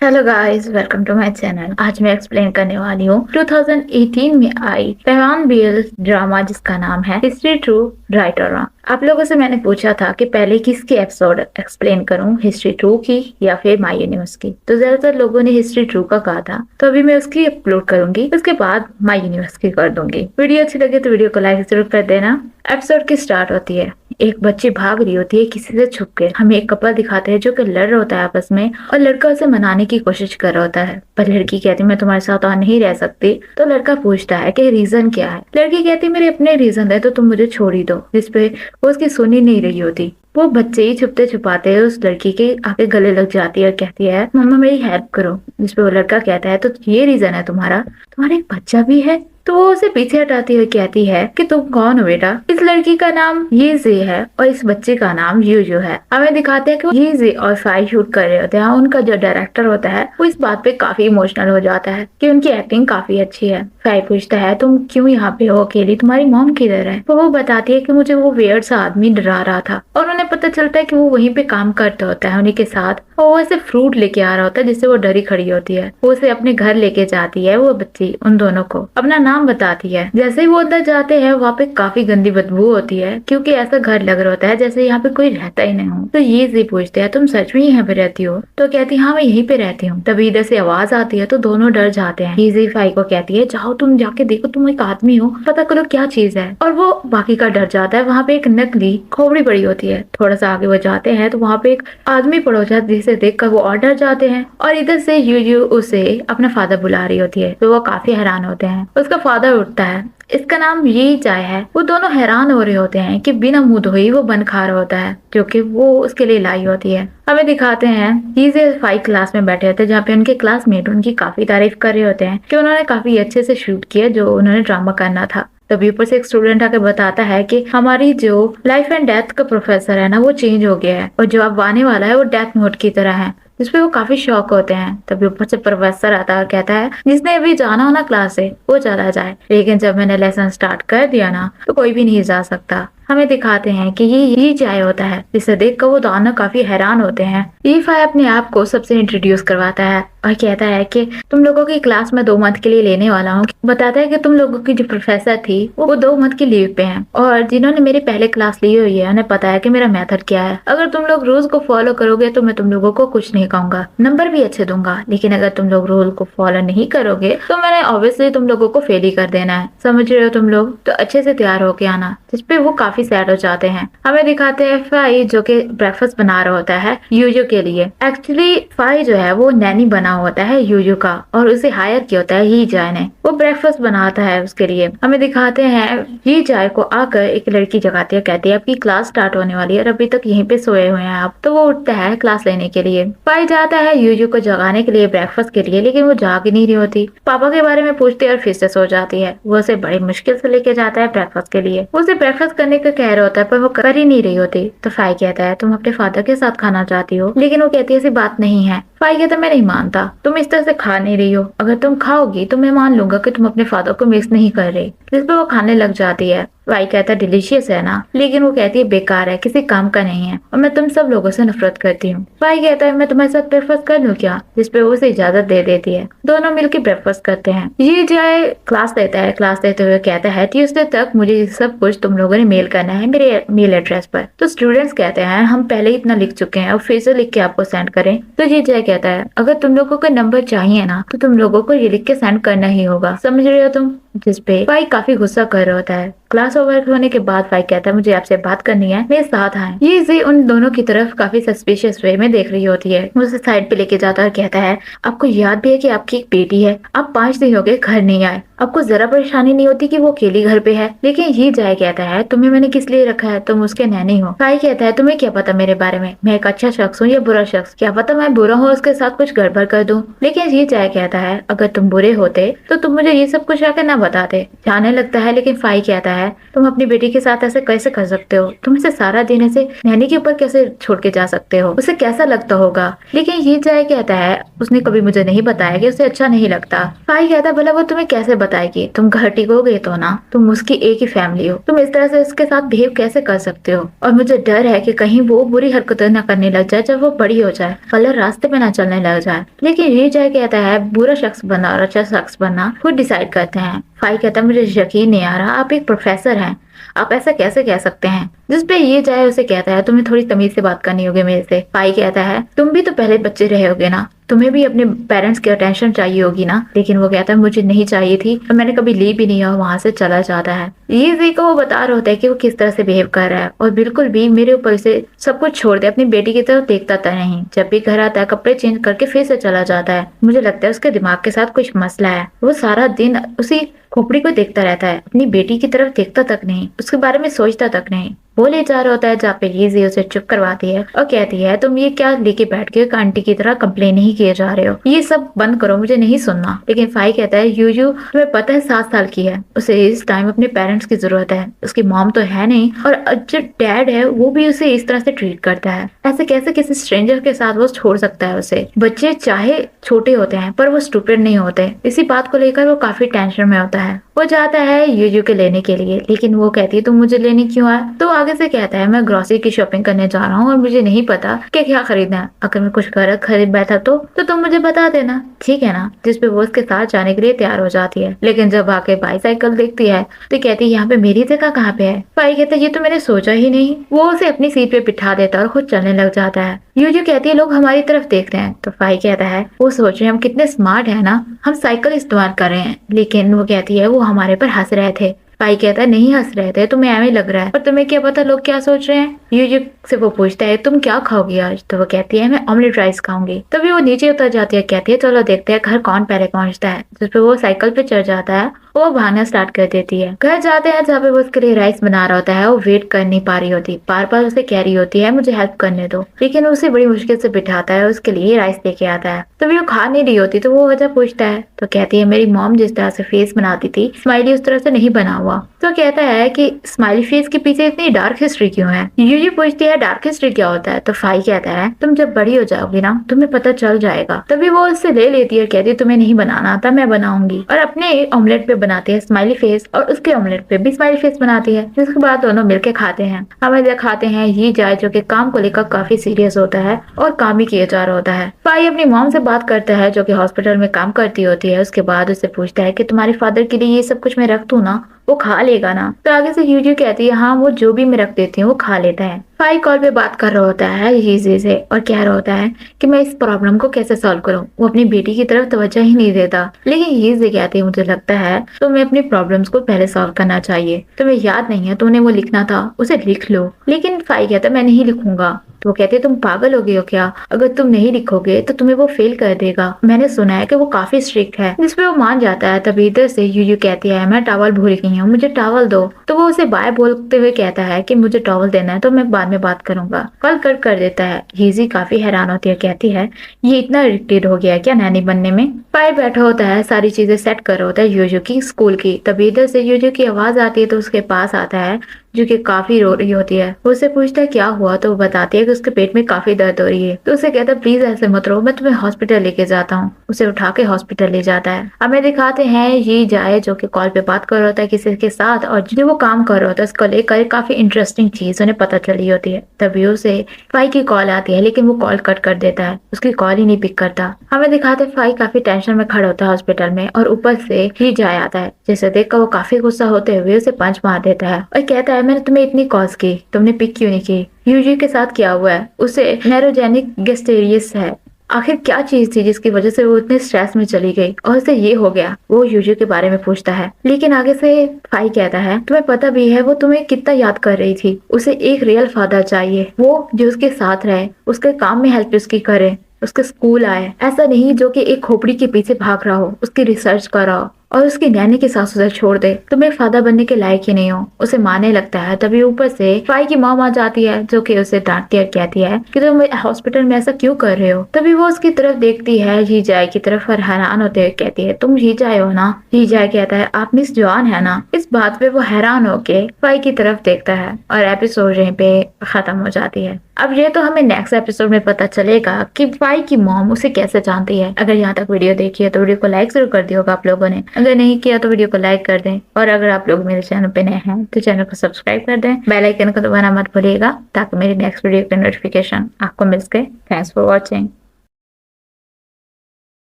Hello guys, welcome to my channel. आज मैं explain करने वाली हूँ 2018 में आई पैवान बेल ड्रामा जिसका नाम है हिस्ट्री ट्रू राइट और रॉन्ग। आप लोगों से मैंने पूछा था कि पहले किसकी एपिसोड एक्सप्लेन करूँ, हिस्ट्री ट्रू की या फिर माय यूनिवर्स की। तो ज्यादातर लोगों ने हिस्ट्री ट्रू का कहा था, तो अभी मैं उसकी अपलोड करूंगी, उसके बाद माय यूनिवर्स की कर दूंगी। वीडियो अच्छी लगे तो वीडियो को लाइक जरूर कर देना। एपिसोड की स्टार्ट होती है, एक बच्ची भाग रही होती है किसी से छुप के। हमें एक कपल दिखाते हैं जो कि लड़ रहा होता है आपस में, और लड़का उसे मनाने की कोशिश कर रहा होता है, पर लड़की कहती मैं तुम्हारे साथ और नहीं रह सकती। तो लड़का पूछता है कि रीजन क्या है। लड़की कहती मेरे अपने रीजन है, तो तुम मुझे छोड़ ही दो। जिसपे वो उसकी सुन ही नहीं रही होती। वो बच्चे ही छुपते छुपाते उस लड़की के आगे गले लग जाती है और कहती है मम्मा मेरी हेल्प करो। जिसपे वो लड़का कहता है तो ये रीजन है तुम्हारा एक बच्चा भी है। तो वो उसे पीछे हटाती हुई कहती है कि तुम कौन हो बेटा। इस लड़की का नाम ये जे है और इस बच्चे का नाम यूजू है। हमें दिखाते हैं कि ये जे और फाई शूट कर रहे होते हैं। उनका जो डायरेक्टर होता है वो इस बात पे काफी इमोशनल हो जाता है कि उनकी एक्टिंग काफी अच्छी है। फाई पूछता है तुम क्यों यहाँ पे हो अकेली, तुम्हारी मॉम किधर है। तो वो बताती है कि मुझे वो वियर्ड सा आदमी डरा रहा था, और उन्हें पता चलता है कि वो वहीं पे काम करता होता है उन्हीं के साथ, और वो ऐसे फ्रूट लेके आ रहा होता है जिससे वो डरी खड़ी होती है। वो उसे अपने घर लेके जाती है, वो बच्ची उन दोनों को अपना नाम बताती है। जैसे ही वो अंदर जाते हैं वहाँ पे काफी गंदी बदबू होती है, क्योंकि ऐसा घर लग रहा होता है जैसे यहाँ पे कोई रहता ही नहीं हो। तो ये जी पूछते हैं तुम सच में यहाँ पे रहती हो। तो कहती हाँ मैं यहीं पे रहती हूँ। तभी इधर से आवाज आती है तो दोनों डर जाते हैं। ये जी फाई को कहती है जाओ तुम जाके देखो, तुम एक आदमी हो, पता करो क्या चीज है। और वो बाकी का डर जाता है। वहाँ पे एक नकली खोपड़ी पड़ी होती है। थोड़ा सा आगे वो जाते हैं तो वहाँ पे एक आदमी पड़ा होता है जिसे देखकर वो और डर जाते हैं। और इधर से यूजू उसे अपना फादर बुला रही होती है, तो वो काफी हैरान होते हैं। उसका फादर उठता है, इसका नाम यही चाय है। वो दोनों हैरान हो रहे होते हैं कि बिना मुंह धोए वो बन खा रहा होता है जो कि वो उसके लिए लाई होती है। हमें दिखाते हैं ये 5 क्लास में बैठे होते हैं, जहाँ पे उनके क्लासमेट उनकी काफी तारीफ कर रहे होते हैं कि उन्होंने काफी अच्छे से शूट किया जो उन्होंने ड्रामा करना था। तभी ऊपर से एक स्टूडेंट आके बताता है कि हमारी जो लाइफ एंड डेथ का प्रोफेसर है ना वो चेंज हो गया है, और जो अब आने वाला है वो डेथ नोट की तरह है। जिसपे वो काफी शॉक होते हैं। तभी ऊपर से प्रोफेसर आता है और कहता है जिसने अभी जाना हो ना क्लास से वो चला जाए, लेकिन जब मैंने लेसन स्टार्ट कर दिया ना तो कोई भी नहीं जा सकता। हमें दिखाते हैं कि ये चाय होता है, जिसे देखकर वो दोनों काफी हैरान होते हैं। ये फाई अपने आप को सबसे इंट्रोड्यूस करवाता है और कहता है कि तुम लोगों की क्लास में 2 मंथ के लिए लेने वाला हूँ। बताता है कि तुम लोगों की जो प्रोफेसर थी वो 2 मंथ की लीव पे हैं, और जिन्होंने मेरी पहले क्लास ली हुई है उन्हें पता है कि मेरा मेथड क्या है। अगर तुम लोग रूल्स को फॉलो करोगे तो मैं तुम लोगों को कुछ नहीं कहूंगा, नंबर भी अच्छे दूंगा, लेकिन अगर तुम लोग रूल को फॉलो नहीं करोगे तो मैंने ऑब्वियसली तुम लोगों को फेल ही कर देना है। समझ रहे हो तुम लोग, तो अच्छे से तैयार होके आना। जिसपे वो काफी सैड हो जाते हैं। हमें दिखाते हैं फाई जो कि ब्रेकफास्ट बना रहा होता है यूजू के लिए। एक्चुअली फाई जो है वो नैनी बना होता है यूजू का, और उसे हायर किया होता है ही जाय ने। वो ब्रेकफास्ट बनाता है उसके लिए। हमें दिखाते हैं ही जाय को आकर एक लड़की जगाती है, कहती है आपकी क्लास स्टार्ट होने वाली है और अभी तक यहीं पे सोए हुए हैं आप। तो वो उठता है क्लास लेने के लिए। फाई जाता है यूजू को जगाने के लिए ब्रेकफास्ट के लिए, लेकिन वो जाग ही नहीं रही होती। पापा के बारे में पूछती है और फिर से सो जाती है। वो उसे बड़ी मुश्किल से लेके जाता है ब्रेकफास्ट के लिए। उसे ब्रेकफास्ट करने का कह रहा होता है पर वो कर ही नहीं रही होती। तो फाई कहता है तुम अपने फादर के साथ खाना चाहती हो, लेकिन वो कहती है ऐसी बात नहीं है। फाई कहता है मैं नहीं मानता, तुम इस तरह से खा नहीं रही हो, अगर तुम खाओगी तो मैं मान लूंगा कि तुम अपने फादर को मिस नहीं कर रही। जिस पर वो खाने लग जाती है। फाई कहता है डिलीशियस है ना, लेकिन वो कहती है बेकार है, किसी काम का नहीं है, और मैं तुम सब लोगों से नफरत करती हूँ। फाई कहता है मैं तुम्हारे साथ ब्रेकफास्ट कर लूँ क्या, जिसपे वो उसे इजाजत दे देती है। दोनों मिलकर ब्रेकफास्ट करते हैं। ये जाए क्लास लेता है, क्लास लेते हुए कहता है ट्यूसडे तक मुझे सब कुछ तुम लोगों ने मेल करना है मेरे मेल एड्रेस पर। तो स्टूडेंट्स कहते हैं हम पहले ही इतना लिख चुके हैं और फिर से लिख के आपको सेंड करें। तो ये जय कहता है अगर तुम लोगों को नंबर चाहिए ना तो तुम लोगों को ये लिख के सेंड करना ही होगा, समझ रहे हो तुम। जिसपे फाई काफी गुस्सा कर रहा होता है। क्लास ओवर होने के बाद फाई कहता है मुझे आपसे बात करनी है, मेरे साथ आए। ये जी उन दोनों की तरफ काफी सस्पिशियस वे में देख रही होती है। उसे साइड पे लेके जाता है, कहता है आपको याद भी है कि आपकी एक बेटी है, आप 5 दिन हो गए घर नहीं आए, आपको जरा परेशानी नहीं होती कि वो अकेली घर पे है। लेकिन ये जाए कहता है तुम्हें मैंने किस लिए रखा है, तुम उसके नैनी हो। फाई कहता है तुम्हें क्या पता मेरे बारे में, मैं एक अच्छा शख्स हूँ या बुरा शख्स, क्या पता मैं बुरा हूँ उसके साथ कुछ गड़बड़ कर दूं। लेकिन ये जाए कहता है अगर तुम बुरे होते तो तुम मुझे ये सब कुछ आकर ना बताते। जाने लगता है लेकिन फाई कहता है तुम अपनी बेटी के साथ ऐसे कैसे कर सकते हो, तुम इसे सारा दिन ऐसे नैनी के ऊपर कैसे छोड़ के जा सकते हो, उसे कैसा लगता होगा। लेकिन ये जाए कहता है उसने कभी मुझे नहीं बताया कि उसे अच्छा नहीं लगता। फाई कहता है भला वो तुम्हें कैसे बताएगी, तुम घर टिकोगे तो ना, तुम उसकी एक ही फैमिली हो, तुम इस तरह से उसके साथ बिहेव कैसे कर सकते हो। और मुझे डर है कि कहीं वो बुरी हरकतें न करने लग जाए जब वो बड़ी हो जाए, गलत रास्ते पे ना चलने लग जाए। लेकिन ये जाए कहता है बुरा शख्स बनना और अच्छा शख्स बनना खुद डिसाइड करते हैं। फाई कहता है मुझे यकीन नहीं आ रहा, आप एक प्रोफेसर हैं, आप ऐसा कैसे कह सकते हैं। जिस पे ये जाए उसे कहता है तुम्हें थोड़ी तमीज से बात करनी होगी मेरे से। फाई कहता है तुम भी तो पहले बच्चे रहे होगे ना, तुम्हें भी अपने पेरेंट्स की अटेंशन चाहिए होगी ना। लेकिन वो कहता है मुझे नहीं चाहिए थी और मैंने कभी ली भी नहीं, और वहां से चला जाता है। ये जी को वो बता रहा होता है कि वो किस तरह से बिहेव कर रहा है और बिल्कुल भी मेरे ऊपर से सब कुछ छोड़ दे, अपनी बेटी की तरफ देखता था नहीं। जब भी घर आता है कपड़े चेंज करके फिर से चला जाता है। मुझे लगता है उसके दिमाग के साथ कुछ मसला है। वो सारा दिन उसी खोपड़ी को देखता रहता है, अपनी बेटी की तरफ देखता तक नहीं, उसके बारे में सोचता तक नहीं। वो ले जा रहा होता है जहाँ पे लीजी उसे चुप करवाती है और कहती है तुम ये क्या लेके बैठ के आंटी की तरह कंप्लेन नहीं किए जा रहे हो, ये सब बंद करो, मुझे नहीं सुनना। लेकिन फाई कहता है यूयू तुम्हें पता है 7 साल की है, उसे इस टाइम अपने पेरेंट्स की जरूरत है, उसकी मॉम तो है नहीं और जो डैड है वो भी उसे इस तरह से ट्रीट करता है। ऐसे कैसे किसी स्ट्रेंजर के साथ वो छोड़ सकता है उसे। बच्चे चाहे छोटे होते हैं पर वो स्टूपिड नहीं होते। इसी बात को लेकर वो काफी टेंशन में होता है। वो जाता है यूयू के लेने के लिए, लेकिन वो कहती है तुम मुझे लेने क्यों आए। तो आगे से कहता है मैं ग्रोसरी की शॉपिंग करने जा रहा हूँ और मुझे नहीं पता कि क्या खरीदना है, अगर मैं कुछ गलत खरीद बैठा तो तुम मुझे बता देना, ठीक है ना। जिस पे वो उसके साथ जाने के लिए तैयार हो जाती है। लेकिन जब आके बाईसाइकिल देखती है तो कहती है यहाँ पे मेरी जगह कहाँ पे है। फाई कहता है ये तो मैंने सोचा ही नहीं। वो उसे अपनी सीट पे बिठा देता है और खुद चलने लग जाता है। यूयू कहती है लोग हमारी तरफ देख रहे हैं। तो फाई कहता है वो सोच रहे हैं हम कितने स्मार्ट है ना, हम साइकिल इस्तेमाल कर रहे हैं। लेकिन वो कहती है वो हमारे पर हंस रहे थे। फाई कहता है नहीं हंस रहे थे, तुम्हें ऐਵੇਂ लग रहा है, पर तुम्हें क्या पता लोग क्या सोच रहे हैं। यूयू से वो पूछता है तुम क्या खाओगी आज। तो वो कहती है मैं ऑमलेट राइस खाऊंगी। तभी वो नीचे उतर जाती है, कहती है चलो देखते हैं घर कौन पहले पहुंचता है। जिस पे वो साइकिल पे चढ़ जाता है, वो भागना स्टार्ट कर देती है। घर जाते हैं जहाँ पे वो उसके लिए राइस बना रहा होता है। वो वेट कर नहीं पा रही होती, बार बार उसे कह रही होती है मुझे हेल्प करने दो, लेकिन उसे बड़ी मुश्किल से बिठाता है, उसके लिए राइस लेके आता है। तभी वो खा नहीं रही होती तो वो वजह पूछता है। तो कहती है मेरी मॉम जिस तरह से फेस बनाती थी स्माइली उस तरह से नहीं बना हुआ। तो कहता है कि स्माइली फेस के पीछे इतनी डार्क हिस्ट्री क्यों है। यूयू पूछती है डार्क हिस्ट्री क्या होता है। तो फाई कहता है तुम जब बड़ी हो जाओगी ना तुम्हें पता चल जाएगा। तभी वो उससे ले लेती है और कहती है तुम्हें नहीं बनाना आता, मैं बनाऊंगी। और अपने ऑमलेट पे बनाती है स्माइली फेस और उसके ऑमलेट पे भी स्माइली फेस बनाती है। जिसके बाद दोनों मिलके खाते हैं। हमें दिखाते हैं ये जाए जो कि काम को लेकर काफी सीरियस होता है और काम ही किया जा रहा होता है। फाई अपनी मॉम से बात करता है जो कि हॉस्पिटल में काम करती होती है। उसके बाद उससे पूछता है कि तुम्हारे फादर के लिए ये सब कुछ मैं रख दूं ना, वो खा लेगा ना। तो आगे से यूयू कहती है हाँ वो जो भी मैं रख देती हूँ वो खा लेता है। फाई कॉल पे बात कर रहा होता है यीजी से और कह रहा होता है कि मैं इस प्रॉब्लम को कैसे सॉल्व करूँ। वो अपनी बेटी की तरफ तवज्जो ही नहीं देता। लेकिन यीजी कहती है मुझे लगता है तुम्हें अपनी प्रॉब्लम्स को पहले सॉल्व करना चाहिए, तुम्हें याद नहीं है तुमने वो लिखना था, उसे लिख लो। लेकिन फाई कहता है मैं नहीं लिखूंगा। तो वो कहते तुम पागल हो गए हो क्या, अगर तुम नहीं लिखोगे तो तुम्हें वो फेल कर देगा, मैंने सुना है कि वो काफी स्ट्रिक्ट है। जिसपे वो मान जाता है। तभी इधर से यूयू कहती है मैं टॉवल भूल गई हूँ, मुझे टॉवल दो। तो वो उसे बाय बोलते हुए कहता है कि मुझे टॉवल देना है तो मैं बाद में बात करूंगा। कॉल कट कर देता है। हीजी काफी हैरान होती है, कहती है ये इतना इरिटेट हो गया क्या नैनी बनने में। फाई बैठा होता है, सारी चीजें सेट कर रहा होता है यूयू की स्कूल की। तभी इधर से यूयू की आवाज आती है तो उसके पास आता है जो कि काफी रो रही होती है। वो उससे पूछता है क्या हुआ। तो वो बताती है कि उसके पेट में काफी दर्द हो रही है। तो उसे कहता है प्लीज ऐसे मत रो, मैं तुम्हें हॉस्पिटल लेके जाता हूँ। उसे उठा के हॉस्पिटल ले जाता है। हमें दिखाते हैं ये जाए जो कि कॉल पे बात कर रहा होता है किसी के साथ और जो वो काम कर रहा होता है उसको लेकर काफी इंटरेस्टिंग चीज उन्हें पता चली होती है। तभी उसे फाई की कॉल आती है लेकिन वो कॉल कट कर देता है, उसकी कॉल ही नहीं पिक करता। हमें दिखाते फाई काफी टेंशन में खड़ा होता है हॉस्पिटल में और ऊपर से ही जाए आता है, जिसे देखकर वो काफी गुस्सा होते हुए उसे पंच मार देता है और कहता है मैंने तुम्हें इतनी कॉल्स की, तुमने पिक क्यों नहीं की। यूजी के साथ क्या हुआ है, उसे नैरोजेनिक गेस्टेरियस है, आखिर क्या चीज थी जिसकी वजह से वो इतने स्ट्रेस में चली गई और उसे ये हो गया। वो यूजी के बारे में पूछता है। लेकिन आगे से फाई कहता है तुम्हें पता भी है वो तुम्हें कितना याद कर रही थी, उसे एक रियल फादर चाहिए, वो जो उसके साथ रहे, उसके काम में हेल्प उसकी करे, उसके स्कूल आए, ऐसा नहीं जो कि एक खोपड़ी के पीछे भाग रहा हो, उसकी रिसर्च कर रहा हो। और उसकी नैनी के सास उसे छोड़ दे, तुम एक फादर बनने के लायक ही नहीं हो, उसे मारने लगता है। तभी ऊपर से फाई की मॉम आ जाती है जो कि उसे डांटती है, कहती है कि तुम हॉस्पिटल में ऐसा क्यों कर रहे हो। तभी वो उसकी तरफ देखती है, जी जाए की तरफ, और हैरान होते हुए कहती है तुम जी जाए हो ना। जी जाए कहता है आप मिस जॉन है ना। इस बात पे वो हैरान होके फाई की तरफ देखता है और एपिसोड यहीं पे खत्म हो जाती है। अब ये तो हमें नेक्स्ट एपिसोड में पता चलेगा कि फाई की मॉम उसे कैसे जानती है। अगर यहाँ तक वीडियो देखी है तो वीडियो को लाइक जरूर कर दिया होगा आप लोगों ने, अगर नहीं किया तो वीडियो को लाइक कर दें, और अगर आप लोग मेरे चैनल पे नए हैं तो चैनल को सब्सक्राइब कर दें, बेल आइकन को दबाना मत भूलिएगा ताकि मेरी नेक्स्ट वीडियो की नोटिफिकेशन आपको मिल सके। Thanks for watching.